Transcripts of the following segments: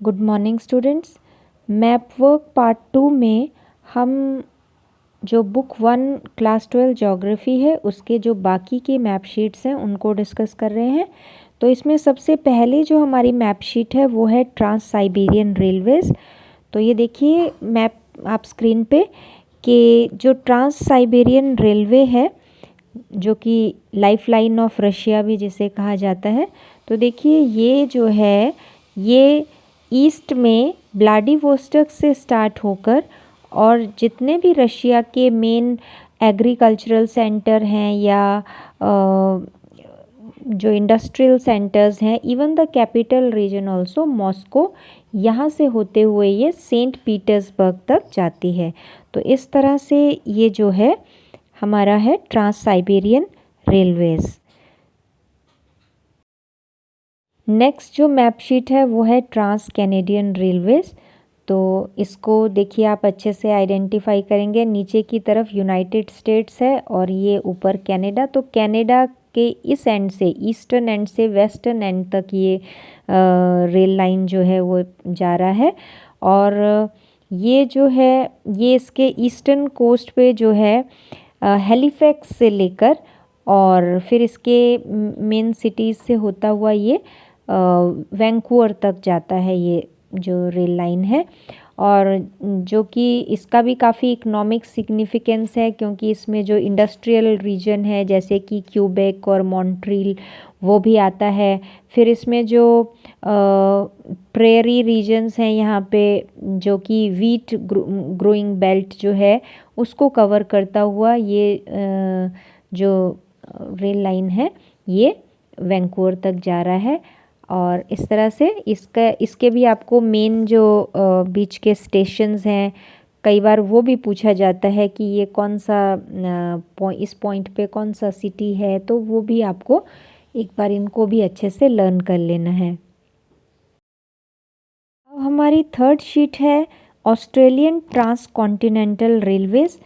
Good morning students. Map work part 2 में हम जो बुक 1 क्लास 12 ज्योग्राफी है उसके जो बाकी के मैप शीट्स हैं उनको डिस्कस कर रहे हैं। तो इसमें सबसे पहले जो हमारी मैप शीट है वो है ट्रांस साइबेरियन रेलवेज़। तो ये देखिए मैप आप स्क्रीन पे कि जो ट्रांस साइबेरियन रेलवे है जो कि लाइफलाइन ऑफ रशिया भी जिसे कहा जाता है। तो देखिए ये जो है ये ईस्ट में व्लादिवोस्टोक से स्टार्ट होकर और जितने भी रशिया के मेन एग्रीकल्चरल सेंटर हैं या जो इंडस्ट्रियल सेंटर्स हैं, even the capital region also Moscow, यहाँ से होते हुए ये सेंट पीटर्सबर्ग तक जाती है। तो इस तरह से ये जो है हमारा है ट्रांस साइबेरियन रेलवेज़। नेक्स्ट जो मैप शीट है वो है ट्रांस कैनेडियन रेलवेज़। तो इसको देखिए आप अच्छे से आइडेंटिफाई करेंगे, नीचे की तरफ यूनाइटेड स्टेट्स है और ये ऊपर कनाडा। तो कनाडा के इस एंड से ईस्टर्न एंड से वेस्टर्न एंड तक ये रेल लाइन जो है वो जा रहा है। और ये जो है ये इसके ईस्टर्न कोस्ट पे जो है हैलिफैक्स से लेकर और फिर इसके मेन सिटीज़ से होता हुआ ये वैंकूवर तक जाता है, ये जो रेल लाइन है। और जो कि इसका भी काफ़ी इकोनॉमिक सिग्निफिकेंस है क्योंकि इसमें जो इंडस्ट्रियल रीजन है जैसे कि क्यूबेक और मॉन्ट्रियल वो भी आता है। फिर इसमें जो प्रेरी रीजन्स हैं यहाँ पे जो कि वीट ग्रोइंग बेल्ट जो है उसको कवर करता हुआ ये जो रेल लाइन है ये वैंकूवर तक जा रहा है। और इस तरह से इसके भी आपको मेन जो बीच के स्टेशंस हैं कई बार वो भी पूछा जाता है कि ये कौन सा इस पॉइंट पे कौन सा सिटी है, तो वो भी आपको एक बार इनको भी अच्छे से लर्न कर लेना है। अब हमारी थर्ड शीट है ऑस्ट्रेलियन ट्रांस कॉन्टिनेंटल रेलवेज़।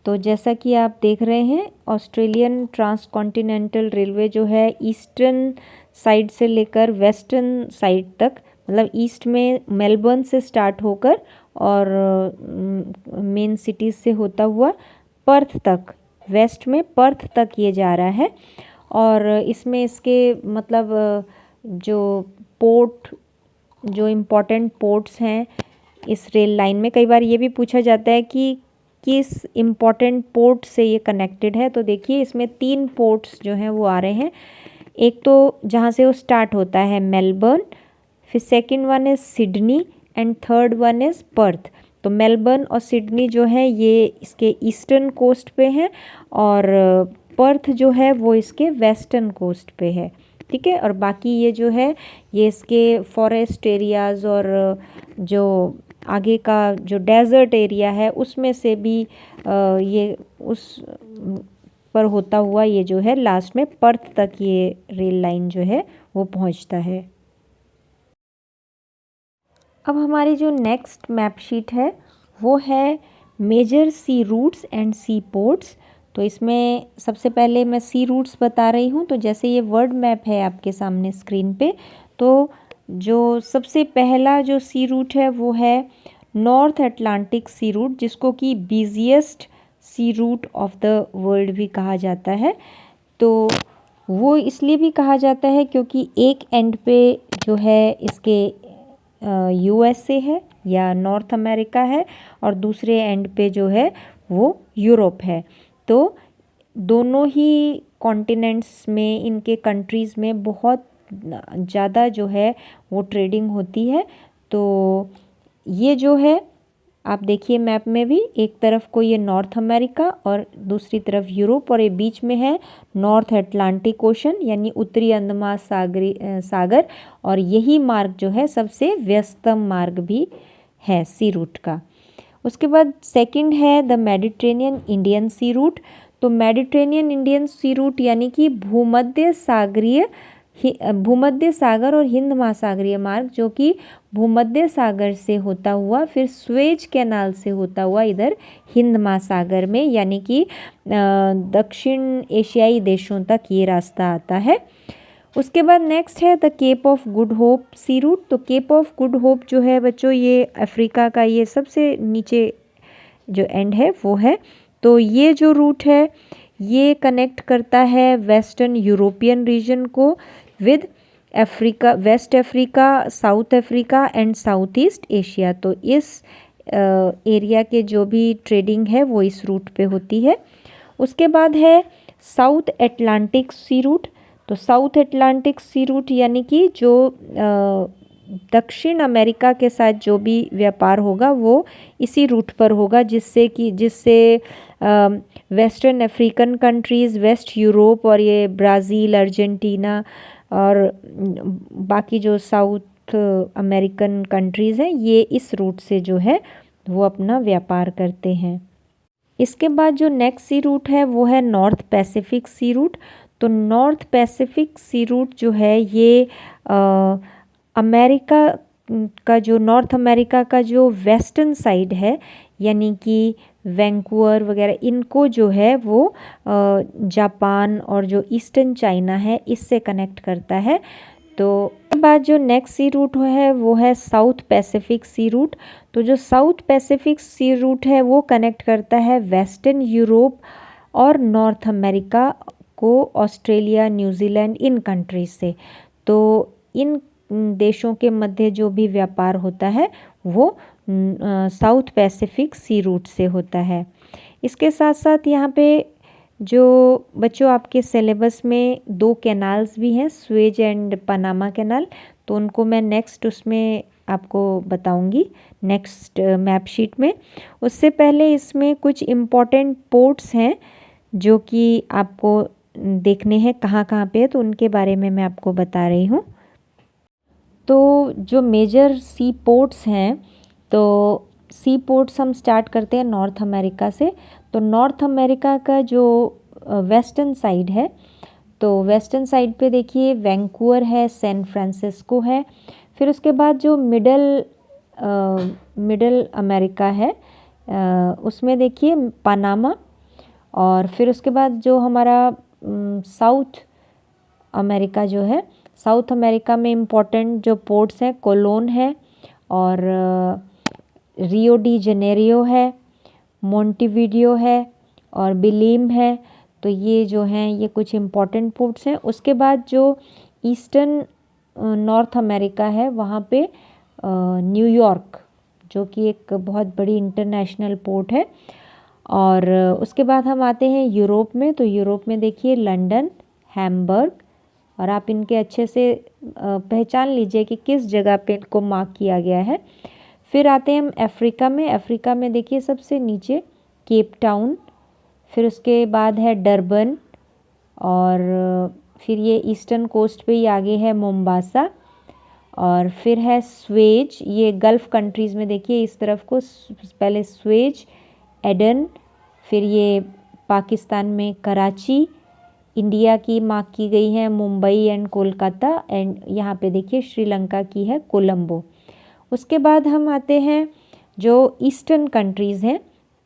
तो जैसा कि आप देख रहे हैं ऑस्ट्रेलियन ट्रांस कॉन्टिनेंटल रेलवे जो है ईस्टर्न साइड से लेकर वेस्टर्न साइड तक, मतलब ईस्ट में मेलबर्न से स्टार्ट होकर और मेन सिटीज़ से होता हुआ पर्थ तक, वेस्ट में पर्थ तक ये जा रहा है। और इसमें इसके मतलब जो पोर्ट, जो इम्पोर्टेंट पोर्ट्स हैं इस रेल लाइन में, कई बार ये भी पूछा जाता है कि किस इम्पॉर्टेंट पोर्ट से ये कनेक्टेड है। तो देखिए इसमें 3 पोर्ट्स जो हैं वो आ रहे हैं। एक तो जहाँ से वो स्टार्ट होता है मेलबर्न, फिर second one is Sydney and third one is Perth. तो मेलबर्न और सिडनी जो है ये इसके ईस्टर्न कोस्ट पे हैं और पर्थ जो है वो इसके वेस्टर्न कोस्ट पे है, ठीक है। और बाकी ये जो है ये इसके फॉरेस्ट एरियाज़ और जो आगे का जो डेजर्ट एरिया है उसमें से भी ये उस पर होता हुआ ये जो है लास्ट में पर्थ तक ये रेल लाइन जो है वो पहुंचता है। अब हमारी जो नेक्स्ट मैप शीट है वो है major sea routes and sea ports. तो इसमें सबसे पहले मैं सी रूट्स बता रही हूँ। तो जैसे ये वर्ड मैप है आपके सामने स्क्रीन पे, तो जो सबसे पहला जो सी रूट है वो है नॉर्थ अटलांटिक सी रूट, जिसको कि busiest sea route of the world भी कहा जाता है। तो वो इसलिए भी कहा जाता है क्योंकि एक एंड पे जो है इसके यूएसए है या नॉर्थ अमेरिका है और दूसरे एंड पे जो है वो यूरोप है। तो दोनों ही कॉन्टिनेंट्स में इनके कंट्रीज़ में बहुत ज़्यादा जो है वो ट्रेडिंग होती है। तो ये जो है आप देखिए मैप में भी एक तरफ को ये नॉर्थ अमेरिका और दूसरी तरफ यूरोप और ये बीच में है नॉर्थ अटलांटिक ओशन यानी उत्तरी अंडमान सागर। और यही मार्ग जो है सबसे व्यस्तम मार्ग भी है सी रूट का। उसके बाद सेकंड है the Mediterranean Indian sea route. तो मेडिटेरेनियन इंडियन सी रूट यानी कि भूमध्य सागर और हिंद महासागरीय मार्ग, जो कि भूमध्य सागर से होता हुआ फिर स्वेज कैनाल से होता हुआ इधर हिंद महासागर में यानी कि दक्षिण एशियाई देशों तक ये रास्ता आता है। उसके बाद नेक्स्ट है the Cape of Good Hope sea route. तो केप ऑफ गुड होप जो है बच्चों, ये अफ्रीका का ये सबसे नीचे जो एंड है वो है। तो ये जो रूट है ये कनेक्ट करता है वेस्टर्न यूरोपियन रीजन को with Africa, West Africa, South Africa and South East Asia. तो इस एरिया के जो भी ट्रेडिंग है वो इस रूट पे होती है। उसके बाद है साउथ अटलांटिक सी रूट। तो साउथ अटलांटिक सी रूट यानी कि जो दक्षिण अमेरिका के साथ जो भी व्यापार होगा वो इसी रूट पर होगा, जिससे western African countries, West Europe और ये ब्राज़ील, अर्जेंटीना और बाकी जो साउथ अमेरिकन कंट्रीज़ हैं ये इस रूट से जो है वो अपना व्यापार करते हैं। इसके बाद जो नेक्स्ट सी रूट है वो है नॉर्थ पैसिफिक सी रूट। तो नॉर्थ पैसिफिक सी रूट जो है ये अमेरिका का जो नॉर्थ अमेरिका का जो वेस्टर्न साइड है यानी कि वैंकूवर वगैरह, इनको जो है वो जापान और जो ईस्टर्न चाइना है इससे कनेक्ट करता है। तो उसके बाद जो नेक्स्ट सी रूट है वो है साउथ पैसिफिक सी रूट। तो जो साउथ पैसिफिक सी रूट है वो कनेक्ट करता है वेस्टर्न यूरोप और नॉर्थ अमेरिका को, ऑस्ट्रेलिया, न्यूजीलैंड, इन कंट्रीज से। तो इन देशों के मध्य जो भी व्यापार होता है वो साउथ पैसिफिक सी रूट से होता है। इसके साथ साथ यहाँ पे जो बच्चों आपके सिलेबस में 2 कैनाल्स भी हैं, स्वेज एंड पनामा कैनाल। तो उनको मैं नेक्स्ट उसमें आपको बताऊंगी नेक्स्ट मैप शीट में। उससे पहले इसमें कुछ इम्पॉर्टेंट पोर्ट्स हैं जो कि आपको देखने हैं कहाँ कहाँ पे है, तो उनके बारे में मैं आपको बता रही हूँ। तो जो मेजर सी पोर्ट्स हैं, तो सी पोर्ट्स हम स्टार्ट करते हैं नॉर्थ अमेरिका से। तो नॉर्थ अमेरिका का जो वेस्टर्न साइड है, तो वेस्टर्न साइड पे देखिए वैंकूवर है, सैन फ्रांसिस्को है। फिर उसके बाद जो मिडल अमेरिका है उसमें देखिए पनामा। और फिर उसके बाद जो हमारा साउथ अमेरिका जो है, साउथ अमेरिका में इम्पोर्टेंट जो पोर्ट्स हैं कोलोन है और रियो डी जेनेरियो है, मोंटेविडियो है और बिलीम है। तो ये जो हैं ये कुछ इम्पॉर्टेंट पोर्ट्स हैं। उसके बाद जो ईस्टर्न नॉर्थ अमेरिका है वहाँ पे न्यूयॉर्क जो कि एक बहुत बड़ी इंटरनेशनल पोर्ट है। और उसके बाद हम आते हैं यूरोप में। तो यूरोप में देखिए लंदन, हैम्बर्ग, और आप इनके अच्छे से पहचान लीजिए कि किस जगह पे इनको मार्क किया गया है। फिर आते हैं हम अफ्रीका में। अफ्रीका में देखिए सबसे नीचे केप टाउन, फिर उसके बाद है डरबन, और फिर ये ईस्टर्न कोस्ट पे ही आगे है मोम्बासा, और फिर है स्वेज। ये गल्फ़ कंट्रीज़ में देखिए इस तरफ को पहले स्वेज, एडन, फिर ये पाकिस्तान में कराची, इंडिया की मार्क की गई है मुंबई एंड कोलकाता, एंड यहाँ पे देखिए श्रीलंका की है कोलंबो। उसके बाद हम आते हैं जो ईस्टर्न कंट्रीज़ हैं।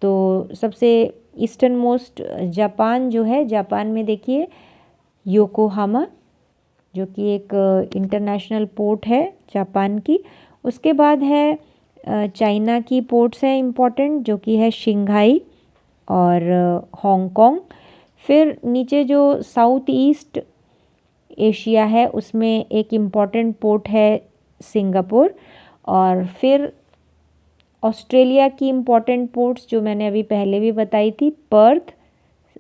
तो सबसे ईस्टर्न मोस्ट जापान जो है, जापान में देखिए योकोहामा जो कि एक इंटरनेशनल पोर्ट है जापान की। उसके बाद है चाइना की पोर्ट्स हैं इम्पोर्टेंट जो कि है शंघाई और हांगकांग। फिर नीचे जो साउथ ईस्ट एशिया है उसमें एक इम्पॉर्टेंट पोर्ट है सिंगापुर। और फिर ऑस्ट्रेलिया की इम्पॉर्टेंट पोर्ट्स जो मैंने अभी पहले भी बताई थी, पर्थ,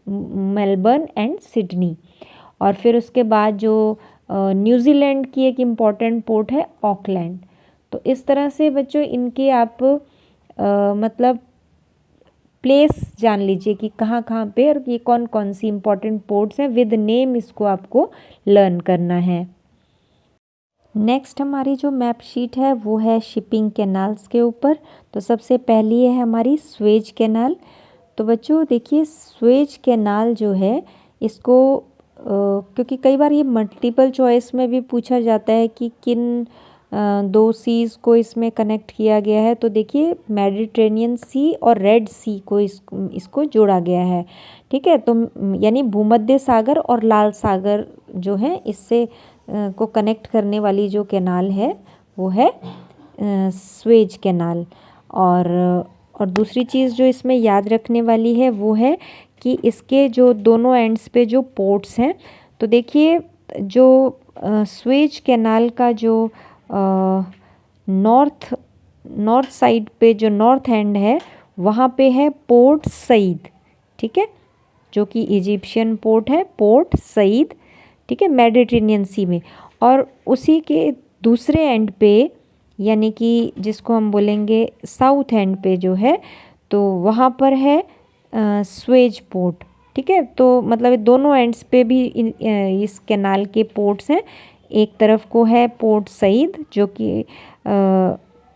मेलबर्न एंड सिडनी। और फिर उसके बाद जो न्यूजीलैंड की एक इम्पॉर्टेंट पोर्ट है ऑकलैंड। तो इस तरह से बच्चों इनके आप मतलब प्लेस जान लीजिए कि कहाँ कहाँ पे और ये कौन कौन सी इम्पॉर्टेंट पोर्ट्स हैं, विद नेम इसको आपको लर्न करना है। नेक्स्ट हमारी जो मैप शीट है वो है शिपिंग कैनाल्स के ऊपर। तो सबसे पहली है हमारी स्वेज कैनाल। तो बच्चों देखिए स्वेज कैनाल जो है इसको क्योंकि कई बार ये मल्टीपल चॉइस में भी पूछा जाता है कि किन 2 सीज़ को इसमें कनेक्ट किया गया है। तो देखिए मेडिटेरेनियन सी और रेड सी को इसको जोड़ा गया है, ठीक है। तो यानी भूमध्य सागर और लाल सागर जो है इससे को कनेक्ट करने वाली जो कैनाल है वो है स्वेज कैनाल। और दूसरी चीज़ जो इसमें याद रखने वाली है वो है कि इसके जो दोनों एंड्स पे जो पोर्ट्स हैं, तो देखिए जो स्वेज कैनाल का जो नॉर्थ साइड पे जो नॉर्थ एंड है वहाँ पे है पोर्ट सईद, ठीक है, जो कि इजिप्शियन पोर्ट है, पोर्ट सईद, ठीक है, मेडिटेरेनियन सी में। और उसी के दूसरे एंड पे यानी कि जिसको हम बोलेंगे साउथ एंड पे जो है, तो वहाँ पर है स्वेज पोर्ट, ठीक है। तो मतलब दोनों एंड्स पे भी इस कैनाल के पोर्ट्स हैं। एक तरफ को है पोर्ट सईद जो कि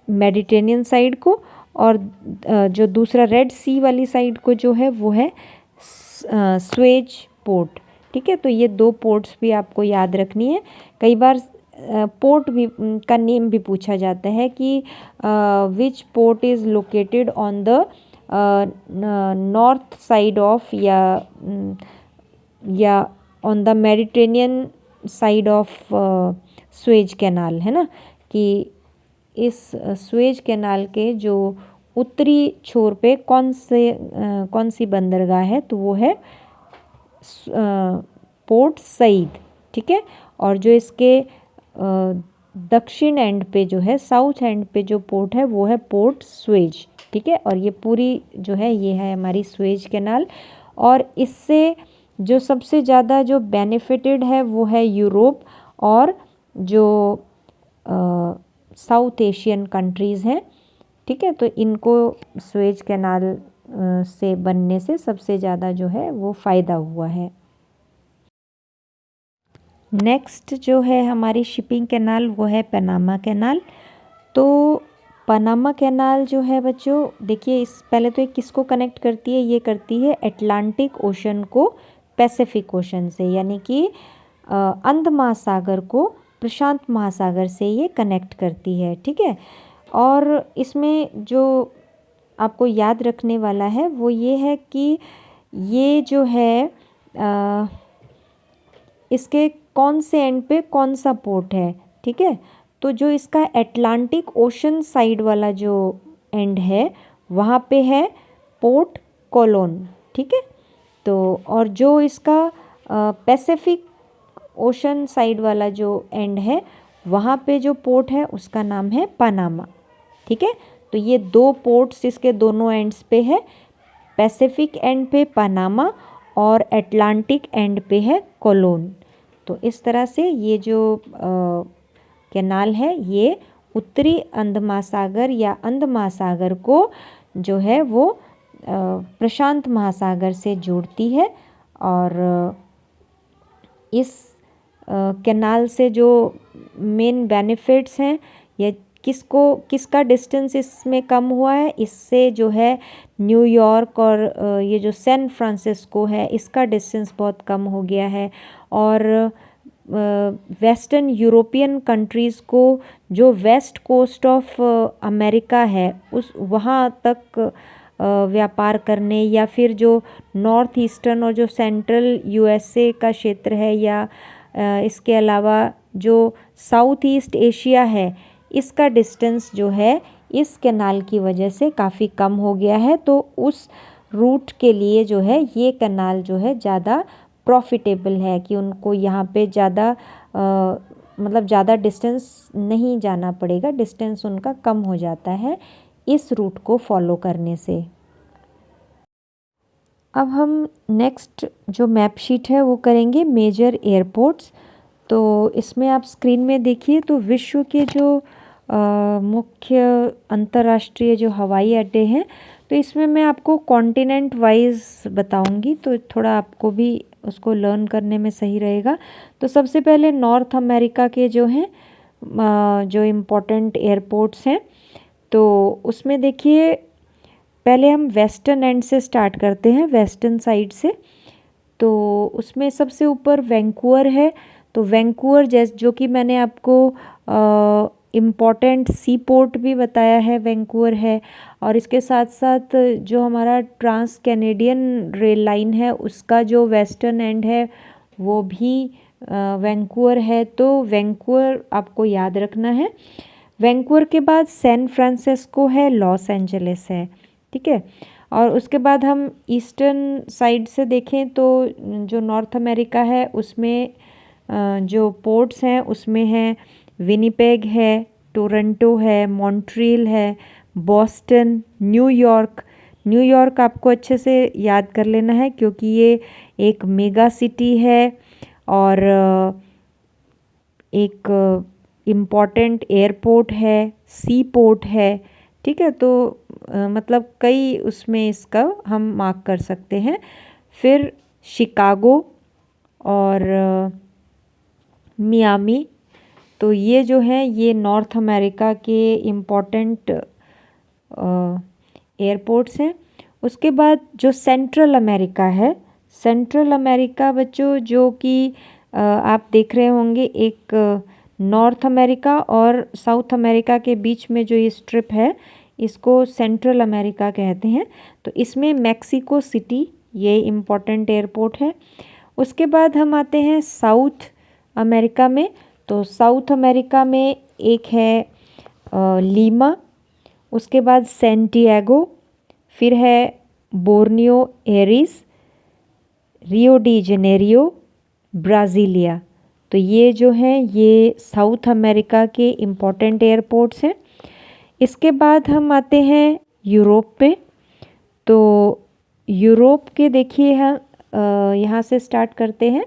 मेडिटेरेनियन साइड को, और जो दूसरा रेड सी वाली साइड को जो है वो है स्वेज पोर्ट, ठीक है। तो ये दो पोर्ट्स भी आपको याद रखनी है। कई बार पोर्ट भी का नेम भी पूछा जाता है कि which port is located on the north side of या on the Mediterranean side of Suez canal, है ना, कि इस स्वेज कैनाल के जो उत्तरी छोर पे कौन सी बंदरगाह है, तो वो है पोर्ट सईद, ठीक है। और जो इसके दक्षिण एंड पे जो है, साउथ एंड पे जो पोर्ट है वो है पोर्ट स्वेज, ठीक है। और ये पूरी जो है ये है हमारी स्वेज कैनाल। और इससे जो सबसे ज़्यादा जो बेनिफिटेड है वो है यूरोप और जो साउथ एशियन कंट्रीज़ हैं, ठीक है। तो इनको स्वेज कैनाल से बनने से सबसे ज़्यादा जो है वो फ़ायदा हुआ है। नेक्स्ट जो है हमारी शिपिंग कैनाल वो है पनामा कैनाल। तो पनामा कैनाल जो है बच्चों, देखिए इस पहले तो ये किसको कनेक्ट करती है, ये करती है अटलांटिक ओशन को पैसिफिक ओशन से, यानी कि अंध महासागर को प्रशांत महासागर से ये कनेक्ट करती है, ठीक है। और इसमें जो आपको याद रखने वाला है वो ये है कि ये जो है इसके कौन से एंड पे कौन सा पोर्ट है, ठीक है। तो जो इसका अटलांटिक ओशन साइड वाला जो एंड है वहाँ पे है पोर्ट कोलोन, ठीक है। तो और जो इसका पैसिफिक ओशन साइड वाला जो एंड है वहाँ पे जो पोर्ट है उसका नाम है पनामा, ठीक है। तो ये दो पोर्ट्स इसके दोनों एंड्स पे है, पैसिफिक एंड पे पनामा और अटलांटिक एंड पे है कोलोन। तो इस तरह से ये जो कैनाल है ये उत्तरी अंध महासागर या अंध महासागर को जो है वो प्रशांत महासागर से जोड़ती है। और इस कैनाल से जो मेन बेनिफिट्स हैं, या किसका डिस्टेंस इसमें कम हुआ है, इससे जो है न्यूयॉर्क और ये जो सैन फ्रांसिस्को है इसका डिस्टेंस बहुत कम हो गया है। और वेस्टर्न यूरोपियन कंट्रीज़ को जो वेस्ट कोस्ट ऑफ अमेरिका है उस वहाँ तक व्यापार करने, या फिर जो नॉर्थ ईस्टर्न और जो सेंट्रल यूएसए का क्षेत्र है, या इसके अलावा जो साउथ ईस्ट एशिया है, इसका डिस्टेंस जो है इस कैनाल की वजह से काफ़ी कम हो गया है। तो उस रूट के लिए जो है ये कैनाल जो है ज़्यादा प्रॉफिटेबल है कि उनको यहाँ पे ज़्यादा मतलब ज़्यादा डिस्टेंस नहीं जाना पड़ेगा, डिस्टेंस उनका कम हो जाता है इस रूट को फॉलो करने से। अब हम नेक्स्ट जो मैप शीट है वो करेंगे मेजर एयरपोर्ट्स। तो इसमें आप स्क्रीन में देखिए तो विश्व के जो मुख्य अंतर्राष्ट्रीय जो हवाई अड्डे हैं, तो इसमें मैं आपको कॉन्टिनेंट वाइज बताऊंगी तो थोड़ा आपको भी उसको लर्न करने में सही रहेगा। तो सबसे पहले नॉर्थ अमेरिका के जो हैं जो इम्पोर्टेंट एयरपोर्ट्स हैं, तो उसमें देखिए पहले हम वेस्टर्न एंड से स्टार्ट करते हैं, वेस्टर्न साइड से। तो उसमें सबसे ऊपर वैंकूवर है। तो वैंकूवर जो कि मैंने आपको इम्पॉर्टेंट सी पोर्ट भी बताया है, वैंकूवर है। और इसके साथ साथ जो हमारा ट्रांस कैनेडियन रेल लाइन है उसका जो वेस्टर्न एंड है वो भी वैंकूवर है, तो वैंकूवर आपको याद रखना है। वैंकूवर के बाद सैन फ्रांसिस्को है, लॉस एंजलिस है, ठीक है। और उसके बाद हम ईस्टर्न साइड से देखें तो जो नॉर्थ अमेरिका है उसमें जो पोर्ट्स हैं उसमें है विनिपेग है, टोरंटो है, मॉन्ट्रियल है, बॉस्टन, न्यूयॉर्क। न्यूयॉर्क आपको अच्छे से याद कर लेना है क्योंकि ये एक मेगा सिटी है और एक इम्पॉर्टेंट एयरपोर्ट है, सी पोर्ट है, ठीक है। तो मतलब कई उसमें इसका हम मार्क कर सकते हैं। फिर शिकागो और मियामी, तो ये जो है ये नॉर्थ अमेरिका के इम्पॉर्टेंट एयरपोर्ट्स हैं। उसके बाद जो सेंट्रल अमेरिका है, सेंट्रल अमेरिका बच्चों जो कि आप देख रहे होंगे एक नॉर्थ अमेरिका और साउथ अमेरिका के बीच में जो ये स्ट्रिप है इसको सेंट्रल अमेरिका कहते हैं। तो इसमें मैक्सिको सिटी ये इम्पॉर्टेंट एयरपोर्ट है। उसके बाद हम आते हैं साउथ अमेरिका में। तो साउथ अमेरिका में एक है लीमा, उसके बाद सैंटियागो, फिर है बोर्नियो Aires, Rio de Janeiro, Brasilia. तो ये जो हैं ये साउथ अमेरिका के इम्पॉर्टेंट एयरपोर्ट्स हैं। इसके बाद हम आते हैं यूरोप पे। तो यूरोप के देखिए हम यहाँ से स्टार्ट करते हैं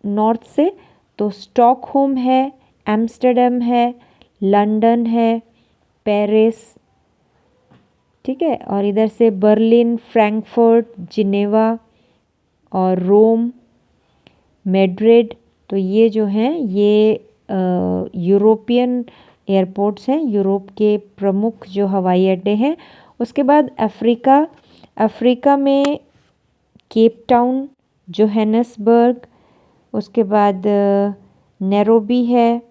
नॉर्थ से। तो स्टॉकहोम है, एम्स्टर्डम है, लंदन है, पेरिस, ठीक है। और इधर से बर्लिन, फ्रैंकफर्ट, जिनेवा और रोम, मैड्रिड। तो ये जो हैं ये यूरोपियन एयरपोर्ट्स हैं, यूरोप के प्रमुख जो हवाई अड्डे हैं। उसके बाद अफ्रीका, अफ्रीका में केप टाउन, जोहान्सबर्ग, उसके बाद नैरोबी है,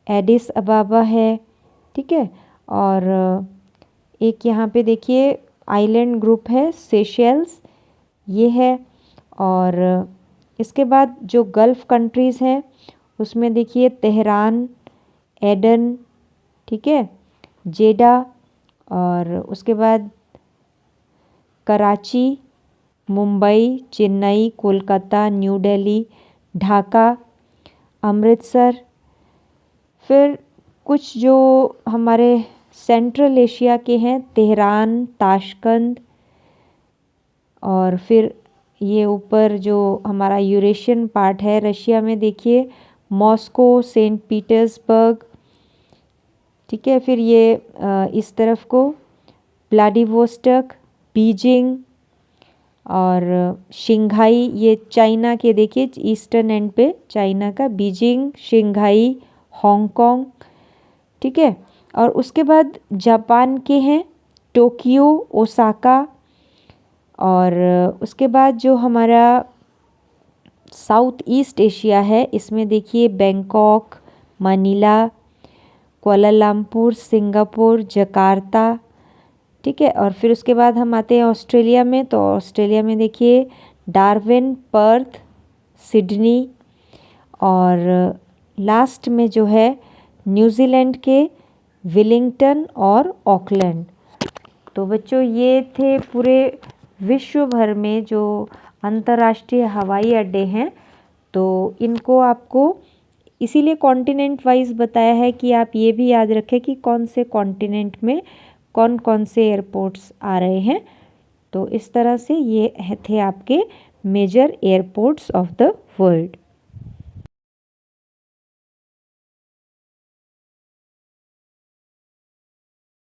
एडिस अबाबा है, ठीक है। और एक यहाँ पे देखिए आइलैंड ग्रुप है सेशेल्स, ये है। और इसके बाद जो गल्फ़ कंट्रीज़ हैं उसमें देखिए तेहरान, एडन, ठीक है, जेडा, और उसके बाद कराची, मुंबई, चेन्नई, कोलकाता, न्यू दिल्ली, ढाका, अमृतसर। फिर कुछ जो हमारे सेंट्रल एशिया के हैं तेहरान, ताशकंद, और फिर ये ऊपर जो हमारा यूरेशियन पार्ट है रशिया में देखिए मॉस्को, सेंट पीटर्सबर्ग, ठीक है। फिर ये इस तरफ को व्लादिवोस्टोक, बीजिंग और शंघाई, ये चाइना के देखिए ईस्टर्न एंड पे चाइना का बीजिंग, शंघाई, हांगकांग, ठीक है। और उसके बाद जापान के हैं टोक्यो, ओसाका। और उसके बाद जो हमारा साउथ ईस्ट एशिया है इसमें देखिए Bangkok, Manila, Kuala Lumpur, Singapore, Jakarta, ठीक है। और फिर उसके बाद हम आते हैं ऑस्ट्रेलिया में। तो ऑस्ट्रेलिया में देखिए डार्विन, पर्थ, सिडनी, और लास्ट में जो है न्यूजीलैंड के वेलिंगटन और ऑकलैंड। तो बच्चों ये थे पूरे विश्व भर में जो अंतर्राष्ट्रीय हवाई अड्डे हैं। तो इनको आपको इसीलिए कॉन्टिनेंट वाइज बताया है कि आप ये भी याद रखें कि कौन से कॉन्टिनेंट में कौन कौन से एयरपोर्ट्स आ रहे हैं। तो इस तरह से ये थे आपके major airports of the world.